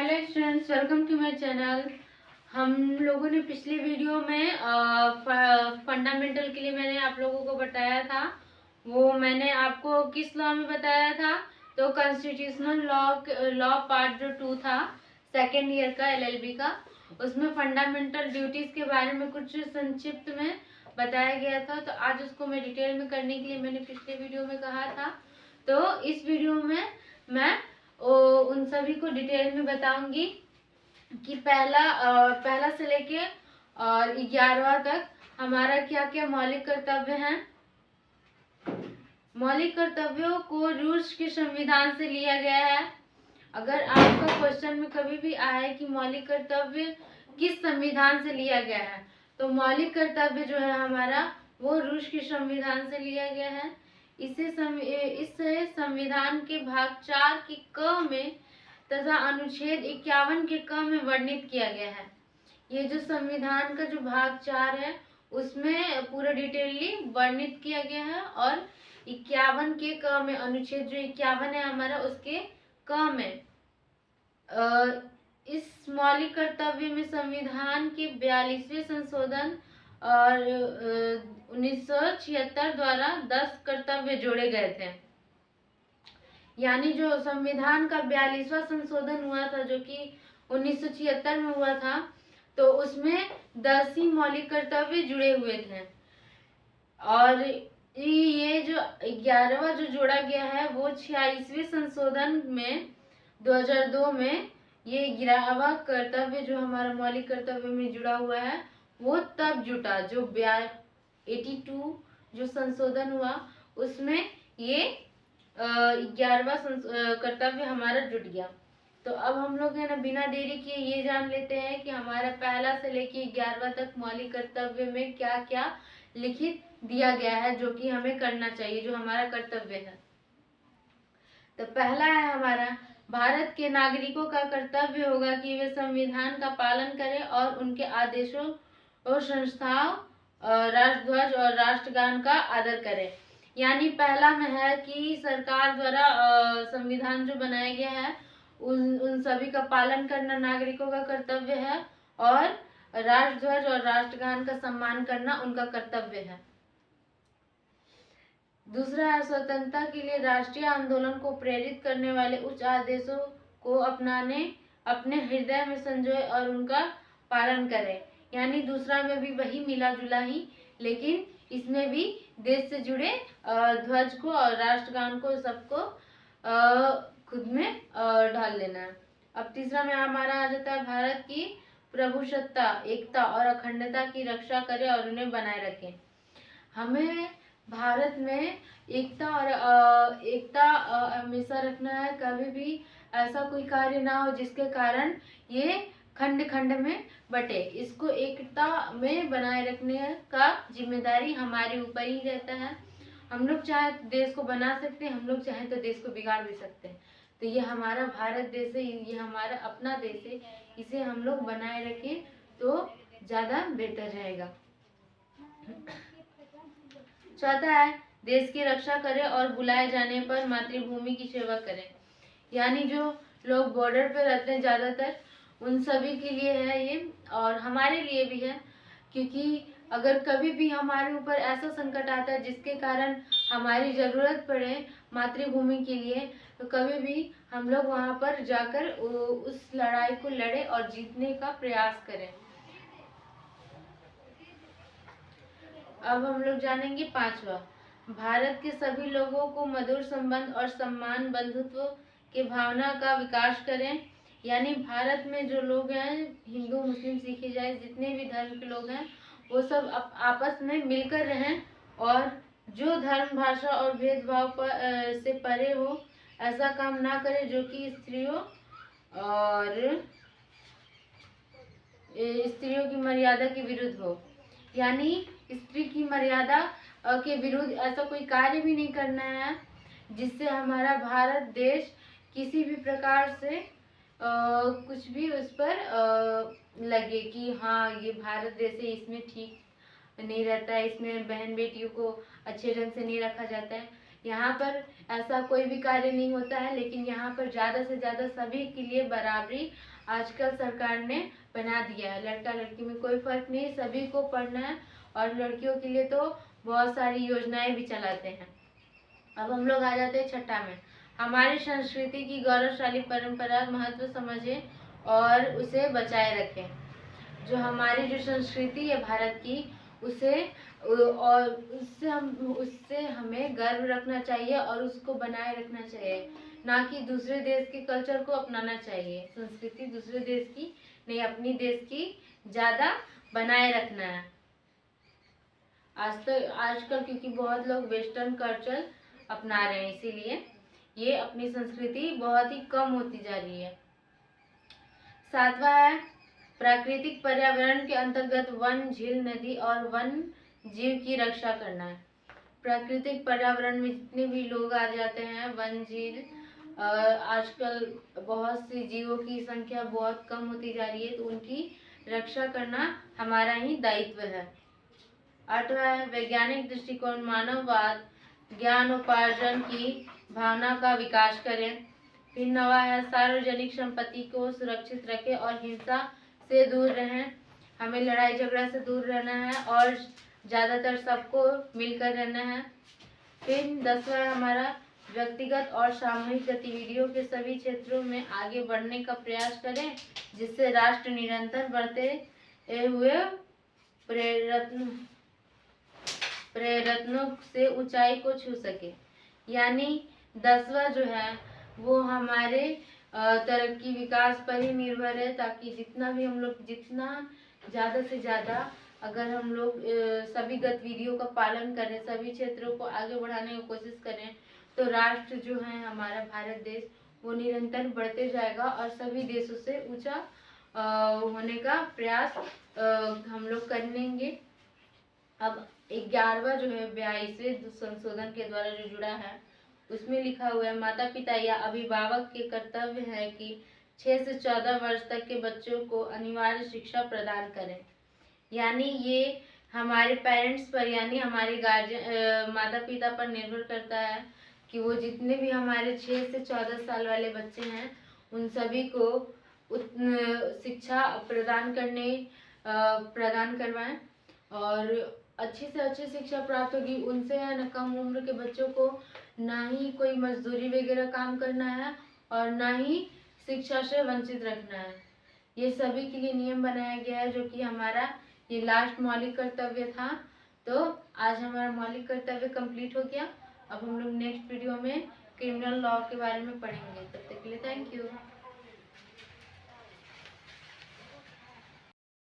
Hello students, welcome to my channel. हम लोगों ने पिछले वीडियो में फंडामेंटल के लिए मैंने आप लोगों को बताया था। वो मैंने आपको किस लॉ में बताया था? तो कॉन्स्टिट्यूशनल लॉ पार्ट जो 2 था, सेकेंड ईयर का एलएलबी का, उसमें फंडामेंटल ड्यूटीज के बारे में कुछ संक्षिप्त में बताया गया था। तो आज उसको मैं डिटेल में करने के लिए मैंने पिछले वीडियो में कहा था। तो इस वीडियो में मैं उन सभी को डिटेल में बताऊंगी कि पहला से लेके और 11वां तक हमारा क्या क्या मौलिक कर्तव्य हैं। मौलिक कर्तव्यों को रूस के संविधान से लिया गया है। अगर आपका क्वेश्चन में कभी भी आए कि मौलिक कर्तव्य किस संविधान से लिया गया है, तो मौलिक कर्तव्य जो है हमारा वो रूस के संविधान से लिया गया है। इससे संविधान के भाग 4 के क में तथा अनुच्छेद 51 के क में वर्णित किया गया है। ये जो संविधान का जो भाग 4 है उसमें पूरा डिटेलली वर्णित किया गया है, और 51 के क में, अनुच्छेद जो 51 है हमारा उसके क में इस मौलिक कर्तव्य में संविधान के 42वें संशोधन और 1976 द्वारा 10 कर्तव्य जोड़े गए थे। यानी जो संविधान का 42वां संशोधन हुआ था जो कि 1976 में हुआ था, तो उसमें 10 ही मौलिक कर्तव्य जुड़े हुए थे। और ये जो 11वां जो जोड़ा गया है वो 46वें संशोधन में 2002 में ये 11वां कर्तव्य जो हमारा मौलिक कर्तव्य में जुड़ा हुआ है वो तब जुटा जो 82 जो संशोधन हुआ उसमें ये 11वां कर्तव्य हमारा जुट गया। तो अब हम लोग है ना बिना देरी किए ये जान लेते हैं कि हमारा पहला से लेके 11वां तक मौलिक कर्तव्य में क्या क्या लिखित दिया गया है जो कि हमें करना चाहिए, जो हमारा कर्तव्य है। तो पहला है हमारा, भारत के नागरिकों का कर्तव्य होगा कि वे संविधान का पालन करें और उनके आदेशों और संस्थाओं, राष्ट्रध्वज और राष्ट्रगान का आदर करें। यानी पहला में है कि सरकार द्वारा संविधान जो बनाया गया है उन सभी का पालन करना नागरिकों का कर्तव्य है, और राष्ट्रध्वज और राष्ट्रगान का सम्मान करना उनका कर्तव्य है। दूसरा है, स्वतंत्रता के लिए राष्ट्रीय आंदोलन को प्रेरित करने वाले उच्च आदेशों को अपने हृदय में संजोए और उनका पालन करें। यानी दूसरा में भी वही मिला जुला ही, लेकिन इसमें भी देश से जुड़े ध्वज को और राष्ट्रगान को सबको खुद में ढाल लेना है। अब तीसरा में हमारा आ जाता है, भारत की प्रभुसत्ता, एकता और अखंडता की रक्षा करें और उन्हें बनाए रखें। हमें भारत में एकता हमेशा रखना है। कभी भी ऐसा कोई कार्य ना हो जिसके कारण ये खंड खंड में बटे। इसको एकता में बनाए रखने का जिम्मेदारी हमारे ऊपर ही रहता है। हम लोग चाहे तो देश को बना सकते हैं, हम लोग चाहे तो देश को बिगाड़ भी सकते हैं। तो ये हमारा भारत देश है, ये हमारा अपना देश है, इसे हम लोग बनाए रखें तो ज़्यादा बेहतर रहेगा। चौथा है, देश की रक्षा करें और बुलाए जाने पर मातृभूमि की सेवा करें। यानी जो लोग बॉर्डर पे रहते हैं ज़्यादातर उन सभी के लिए है ये, और हमारे लिए भी है, क्योंकि अगर कभी भी हमारे ऊपर ऐसा संकट आता है जिसके कारण हमारी ज़रूरत पड़े मातृभूमि के लिए, तो कभी भी हम लोग वहाँ पर जाकर उस लड़ाई को लड़े और जीतने का प्रयास करें। अब हम लोग जानेंगे पांचवा, भारत के सभी लोगों को मधुर संबंध और सम्मान बंधुत्व के भावना का विकास करें। यानी भारत में जो लोग हैं, हिंदू मुस्लिम सिख ईसाई जितने भी धर्म के लोग हैं, वो सब आपस में मिलकर रहें, और जो धर्म भाषा और भेदभाव से परे हो ऐसा काम ना करें जो कि स्त्रियों की मर्यादा के विरुद्ध हो। यानी स्त्री की मर्यादा के विरुद्ध ऐसा कोई कार्य भी नहीं करना है जिससे हमारा भारत देश किसी भी प्रकार से कुछ भी उस पर लगे कि हाँ ये भारत देश है, इसमें ठीक नहीं रहता है, इसमें बहन बेटियों को अच्छे ढंग से नहीं रखा जाता है। यहाँ पर ऐसा कोई भी कार्य नहीं होता है, लेकिन यहाँ पर ज़्यादा से ज़्यादा सभी के लिए बराबरी आजकल सरकार ने बना दिया है। लड़का लड़की में कोई फर्क नहीं, सभी को पढ़ना है। और लड़कियों के लिए तो बहुत सारी योजनाएं भी चलाते हैं। अब हम लोग आ जाते हैं छठा में। हमारी संस्कृति की गौरवशाली परंपरा महत्व समझें और उसे बचाए रखें। जो हमारी जो संस्कृति है भारत की, उसे और उससे हमें गर्व रखना चाहिए और उसको बनाए रखना चाहिए, ना कि दूसरे देश के कल्चर को अपनाना चाहिए। संस्कृति दूसरे देश की नहीं, अपनी देश की ज़्यादा बनाए रखना है। आजकल क्योंकि बहुत लोग वेस्टर्न कल्चर अपना रहे हैं, इसीलिए ये अपनी संस्कृति बहुत ही कम होती जा रही है। सातवां है प्राकृतिक पर्यावरण के अंतर्गत वन, झील, नदी और वन जीव की रक्षा करना है। प्राकृतिक पर्यावरण में जितने भी लोग आ जाते हैं, वन, झील, आजकल बहुत सी जीवों की संख्या बहुत कम होती जा रही है, तो उनकी रक्षा करना हमारा ही दायित्व है। आठवां है वैज्ञानिक दृष्टिकोण, मानववाद, ज्ञान उपार्जन की भावना का विकास करें। फिर नवा है सार्वजनिक संपत्ति को सुरक्षित रखें और हिंसा से दूर रहें। हमें लड़ाई झगड़ा से दूर रहना है और ज़्यादातर सबको मिलकर रहना है। फिर 10वां है हमारा व्यक्तिगत और सामूहिक गतिविधियों के सभी क्षेत्रों में आगे बढ़ने का प्रयास करें, जिससे राष्ट्र निरंतर बढ़ते हुए प्रयत्नों से ऊंचाई को छू सके। यानी 10वां जो है वो हमारे तरक्की विकास पर ही निर्भर है, ताकि जितना भी हम लोग जितना ज़्यादा से ज़्यादा अगर हम लोग सभी गतिविधियों का पालन करें, सभी क्षेत्रों को आगे बढ़ाने की कोशिश करें, तो राष्ट्र जो है हमारा भारत देश वो निरंतर बढ़ते जाएगा और सभी देशों से ऊंचा होने का प्रयास हम लोग कर लेंगे। अब 11वां जो है 22वें संशोधन के द्वारा जो जुड़ा है, उसमें लिखा हुआ है माता पिता या अभिभावक के कर्तव्य है कि 6 से 14 वर्ष तक के बच्चों को अनिवार्य शिक्षा प्रदान करें। यानी ये हमारे पेरेंट्स पर यानी हमारे गार्जियन माता पिता पर निर्भर करता है कि वो जितने भी हमारे 6 से 14 साल वाले बच्चे हैं उन सभी को शिक्षा प्रदान करवाएं और अच्छी से अच्छी शिक्षा प्राप्त होगी उनसे है ना। कम उम्र के बच्चों को ना ही कोई मजदूरी वगैरह काम करना है और ना ही शिक्षा से वंचित रखना है। ये सभी के लिए नियम बनाया गया है, जो कि हमारा ये लास्ट मौलिक कर्तव्य था। तो आज हमारा मौलिक कर्तव्य कंप्लीट हो गया। अब हम लोग नेक्स्ट वीडियो में क्रिमिनल लॉ के बारे में पढ़ेंगे। तब तक के लिए थैंक यू।